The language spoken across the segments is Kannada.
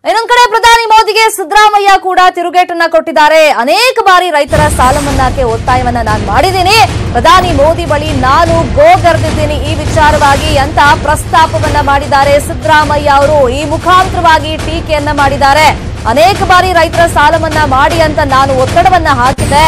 ಇನ್ನೊಂದು ಕಡೆ ಪ್ರಧಾನಿ ಮೋದಿಗೆ ಸಿದ್ದರಾಮಯ್ಯ ಕೂಡ ತಿರುಗೇಟನ್ನ ಕೊಟ್ಟಿದ್ದಾರೆ. ಅನೇಕ ಬಾರಿ ರೈತರ ಸಾಲ ಮನ್ನಾಕ್ಕೆ ಒತ್ತಾಯವನ್ನ ನಾನು ಮಾಡಿದ್ದೀನಿ, ಪ್ರಧಾನಿ ಮೋದಿ ಬಳಿ ನಾನು ಗೋಗರ್ದಿದ್ದೀನಿ ಈ ವಿಚಾರವಾಗಿ ಅಂತ ಪ್ರಸ್ತಾಪವನ್ನ ಮಾಡಿದ್ದಾರೆ ಸಿದ್ದರಾಮಯ್ಯ ಅವರು. ಈ ಮುಖಾಂತರವಾಗಿ ಟೀಕೆಯನ್ನ ಮಾಡಿದ್ದಾರೆ. ಅನೇಕ ಬಾರಿ ರೈತರ ಸಾಲ ಮನ್ನಾ ಮಾಡಿ ಅಂತ ನಾನು ಒತ್ತಡವನ್ನ ಹಾಕಿದೆ,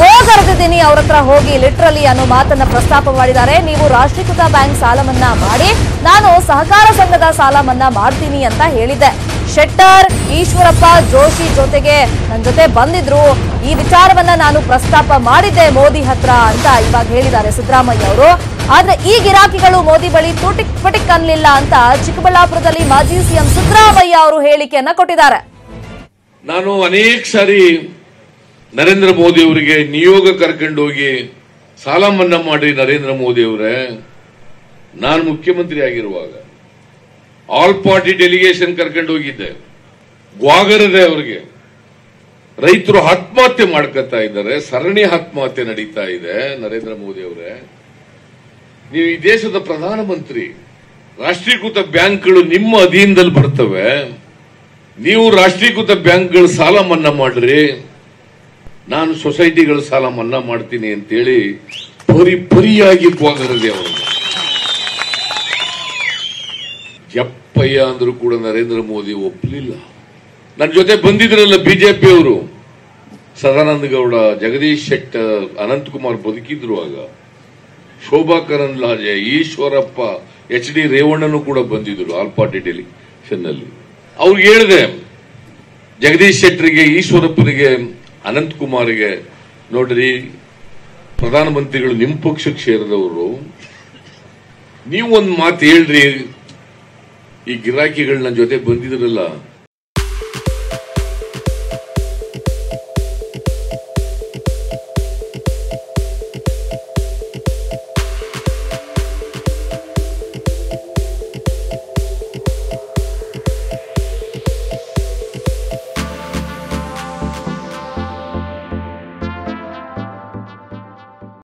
ಗೋಗರ್ದಿದ್ದೀನಿ ಅವ್ರ ಹತ್ರ ಹೋಗಿ ಲಿಟ್ರಲಿ ಅನ್ನೋ ಮಾತನ್ನ ಪ್ರಸ್ತಾಪ ಮಾಡಿದ್ದಾರೆ. ನೀವು ರಾಷ್ಟ್ರೀಕೃತ ಬ್ಯಾಂಕ್ ಸಾಲ ಮನ್ನಾ ಮಾಡಿ, ನಾನು ಸಹಕಾರ ಸಂಘದ ಸಾಲ ಮನ್ನಾ ಮಾಡ್ತೀನಿ ಅಂತ ಹೇಳಿದ್ದೆ. ಶೆಟ್ಟರ್, ಈಶ್ವರಪ್ಪ ಜೋಶಿ ಜೊತೆಗೆ ನನ್ನ ಜೊತೆ ಬಂದಿದ್ರು, ಈ ವಿಚಾರವನ್ನ ನಾನು ಪ್ರಸ್ತಾಪ ಮಾಡಿದ್ದೆ ಮೋದಿ ಹತ್ರ ಅಂತ ಇವಾಗ ಹೇಳಿದ್ದಾರೆ ಸಿದ್ದರಾಮಯ್ಯ ಅವರು. ಆದ್ರೆ ಈ ಗಿರಾಕಿಗಳು ಮೋದಿ ಬಳಿ ಪಟಿಕ್ ಅನ್ಲಿಲ್ಲ ಅಂತ ಚಿಕ್ಕಬಳ್ಳಾಪುರದಲ್ಲಿ ಮಾಜಿ ಸಿಎಂ ಸಿದ್ದರಾಮಯ್ಯ ಅವರು ಹೇಳಿಕೆಯನ್ನ ಕೊಟ್ಟಿದ್ದಾರೆ. ನಾನು ಅನೇಕ ಸಾರಿ ನರೇಂದ್ರ ಮೋದಿ ಅವರಿಗೆ ನಿಯೋಗ ಕರ್ಕೊಂಡು ಹೋಗಿ ಸಾಲ ಮನ್ನಾ ಮಾಡಿ ನರೇಂದ್ರ ಮೋದಿ ಅವರೇ, ನಾನು ಮುಖ್ಯಮಂತ್ರಿ ಆಗಿರುವಾಗ ಆಲ್ ಪಾರ್ಟಿ ಡೆಲಿಗೇಷನ್ ಕರ್ಕೊಂಡು ಹೋಗಿದ್ದೆ. ಗ್ವಾಗರದೆ ಅವರಿಗೆ ರೈತರು ಆತ್ಮಹತ್ಯೆ ಮಾಡ್ಕೊತಾ ಇದ್ದಾರೆ, ಸರಣಿ ಆತ್ಮಹತ್ಯೆ ನಡೀತಾ ಇದೆ. ನರೇಂದ್ರ ಮೋದಿ ಅವರೇ, ನೀವು ಈ ದೇಶದ ಪ್ರಧಾನಮಂತ್ರಿ, ರಾಷ್ಟ್ರೀಕೃತ ಬ್ಯಾಂಕ್ಗಳು ನಿಮ್ಮ ಅಧೀನದಲ್ಲಿ ಬರ್ತವೆ, ನೀವು ರಾಷ್ಟ್ರೀಕೃತ ಬ್ಯಾಂಕ್ಗಳು ಸಾಲ ಮನ್ನಾ ಮಾಡ್ರಿ, ನಾನು ಸೊಸೈಟಿಗಳ ಸಾಲ ಮನ್ನಾ ಮಾಡ್ತೀನಿ ಅಂತೇಳಿ ಪರಿಯಾಗಿ ಗ್ವಾಗರದೆ ಅವರು ಜಪ್ಪಯ್ಯ ಅಂದ್ರೂ ಕೂಡ ನರೇಂದ್ರ ಮೋದಿ ಒಪ್ಪಲಿಲ್ಲ. ನನ್ನ ಜೊತೆ ಬಂದಿದ್ರಲ್ಲ ಬಿಜೆಪಿ ಅವರು, ಸದಾನಂದ ಗೌಡ, ಜಗದೀಶ್ ಶೆಟ್ಟರ್, ಅನಂತಕುಮಾರ್ ಬದುಕಿದ್ರು ಆಗ, ಶೋಭಾ ಕರಂದ್ಲಾಜೆ, ಈಶ್ವರಪ್ಪ, HD ರೇವಣ್ಣನು ಕೂಡ ಬಂದಿದ್ರು ಆಲ್ ಪಾರ್ಟಿ ಡೆಲಿಗೇಷನ್ ನಲ್ಲಿ. ಅವ್ರಿಗೆ ಹೇಳಿದೆ, ಜಗದೀಶ್ ಶೆಟ್ಟರಿಗೆ, ಈಶ್ವರಪ್ಪನಿಗೆ, ಅನಂತಕುಮಾರ್ಗೆ, ನೋಡ್ರಿ ಪ್ರಧಾನಮಂತ್ರಿಗಳು ನಿಮ್ಮ ಪಕ್ಷಕ್ಕೆ ಸೇರಿದವರು, ನೀವು ಒಂದು ಮಾತು ಹೇಳ್ರಿ, ಈ ಗಿರಾಕಿಗಳ ನನ್ನ ಜೊತೆ ಬಂದಿದ್ರಲ್ಲ